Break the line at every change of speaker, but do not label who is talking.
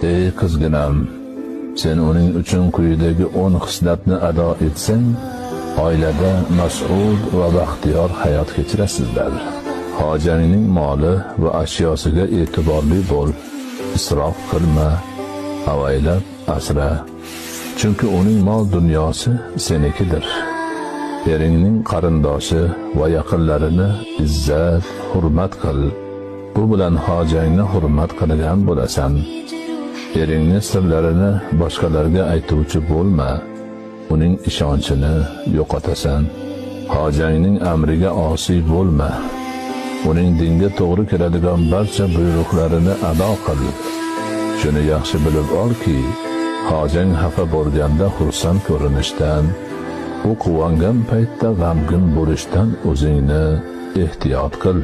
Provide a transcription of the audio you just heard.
Ey qizginam, sen uning uchun quyidagi 10 xislatni ado etsang, oilada mas'ud va baxtiyor hayot kechirasizlar. Hojangning moli va ashyosiga e'tiborli bo'l. Isrof qilma, avaylab asra. Chunki uning mol dunyosi senikidir. Eringning qarindoshi va yaqinlarini izzat, hurmat qil. Bu bilan hojangni hurmat qilgan bo'lasan. Eringning sirlarini boshqalarga aytuvchi bo'lma. Uning ishonchini yo'qotasan. Hojangning amriga osiy bo'lma. Uning dinga to'g'ri keladigan barcha buyruqlarini ado qil. Shuni yaxshi bilib olki, hojang xafa bo'lganda xursand ko'rinishdan, u quvongan paytda g'amgin bo'lishdan o'zingni ehtiyot qil.